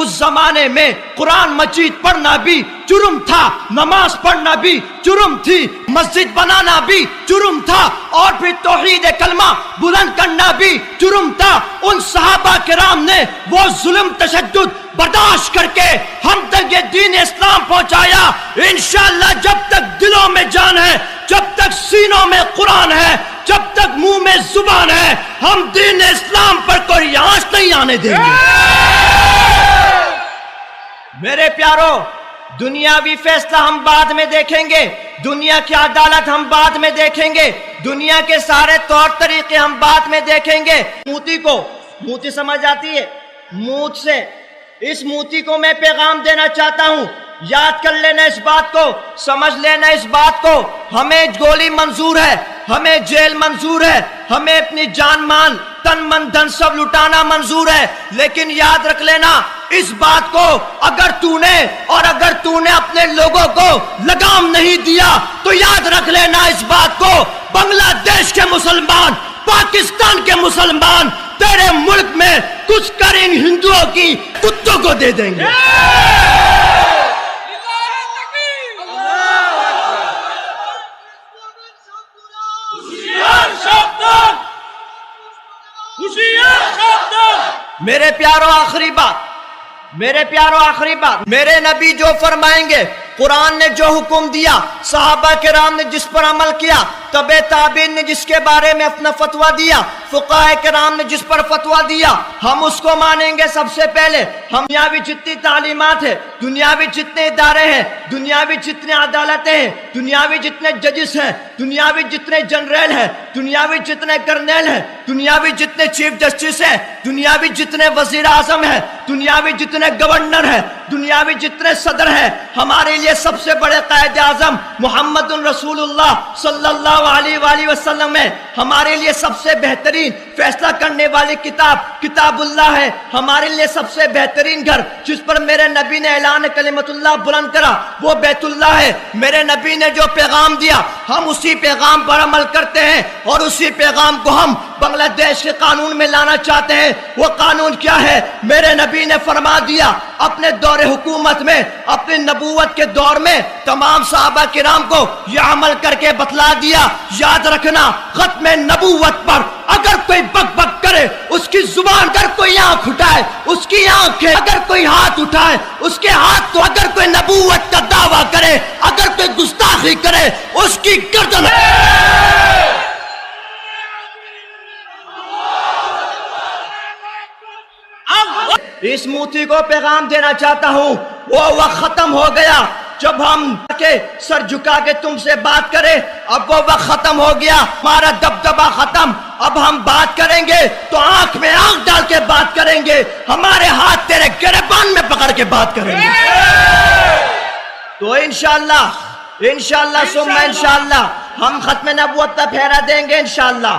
اس زمانے میں قرآن مجید پڑھنا بھی جرم تھا، نماز پڑھنا بھی جرم تھی، مسجد بنانا بھی جرم تھا، اور پھر توحید کلمہ بلند کرنا بھی جرم تھا۔ ان صحابہ کرام نے وہ ظلم تشدد برداشت کر کے ہم تک یہ دین اسلام پہنچایا۔ انشاءاللہ جب تک دلوں میں جان ہے، جب تک سینوں میں قرآن ہے، جب تک منہ میں زبان ہے، ہم دین اسلام پر کوئی آنچ نہیں آنے دیں گے۔ میرے پیارو، دنیاوی فیصلہ ہم بعد میں دیکھیں گے، دنیا کی عدالت ہم بعد میں دیکھیں گے، دنیا کے سارے طور طریقے ہم بعد میں دیکھیں گے۔ موتی سمجھ آتی ہے؟ موت سے اس موتی کو میں پیغام دینا چاہتا ہوں، یاد کر لینا اس بات کو، سمجھ لینا اس بات کو۔ ہمیں گولی منظور ہے، ہمیں جیل منظور ہے، ہمیں اپنی جان مان تن من دھن سب لٹانا منظور ہے، لیکن یاد رکھ لینا اس بات کو، اگر تو نے اپنے لوگوں کو لگام نہیں دیا تو یاد رکھ لینا اس بات کو، بنگلہ دیش کے مسلمان، پاکستان کے مسلمان تیرے ملک میں کچھ کر ان ہندوؤں کی کتوں کو دے دیں گے۔ میرے پیارو آخری بات، میرے نبی جو فرمائیں گے، قرآن نے جو حکم دیا، صحابہ کرام نے جس پر عمل کیا، تبع تابعین نے جس کے بارے میں اپنا فتویٰ دیا، فقہاء کرام نے جس پر فتویٰ دیا، ہم اس کو مانیں گے۔ سب سے پہلے ہم دنیاوی جتنی تعلیمات ہیں، دنیاوی جتنے ادارے ہیں، دنیاوی جتنے عدالتیں ہیں، دنیاوی جتنے ججز ہیں، دنیاوی جتنے جنرل ہیں، دنیاوی جتنے کرنل ہیں، دنیاوی جتنے چیف جسٹس ہیں، دنیاوی جتنے وزیر اعظم ہیں، دنیاوی جتنے گورنر ہیں، دنیاوی جتنے صدر ہیں، ہمارے لیے سب سے بڑے قائد اعظم محمد رسول اللہ صلی اللہ علیہ وآلہ وسلم ہے۔ ہمارے لیے سب سے بہترین فیصلہ کرنے والی کتاب اللہ ہے۔ ہمارے لیے سب سے بہترین گھر جس پر میرے نبی نے اعلان کلمت اللہ بلند کرا وہ بیت اللہ ہے۔ میرے نبی نے جو پیغام دیا ہم اسی پیغام پر عمل کرتے ہیں، اور اسی پیغام کو ہم بنگلہ دیش کے قانون میں لانا چاہتے ہیں۔ وہ قانون کیا ہے؟ میرے نبی نے فرما دیا اپنے دور حکومت میں، اپنی نبوت کے دور میں تمام صحابہ کرام کو یہ عمل کر کے بتلا دیا۔ یاد رکھنا، ختم نبوت پر اگر کوئی بک بک کرے، اس کی زبان، اگر کوئی آنکھ اٹھائے اس کی آنکھیں، اگر کوئی ہاتھ اٹھائے اس کے ہاتھ کو، اگر کوئی نبوت کا دعویٰ کرے، اگر کوئی گستاخی کرے اس کی گردن۔ اس موتی کو پیغام دینا چاہتا ہوں، وہ وقت ختم ہو گیا جب ہم کے سر جھکا کے تم سے بات کریں، اب وہ وقت ختم ہو گیا، ہمارا دبدبہ ختم۔ اب ہم بات کریں گے تو آنکھ میں آنکھ ڈال کے بات کریں گے، ہمارے ہاتھ تیرے گریبان میں پکڑ کے بات کریں گے۔ تو انشاءاللہ ثم انشاءاللہ ہم ختم نبوت کا پھیرا دیں گے انشاءاللہ۔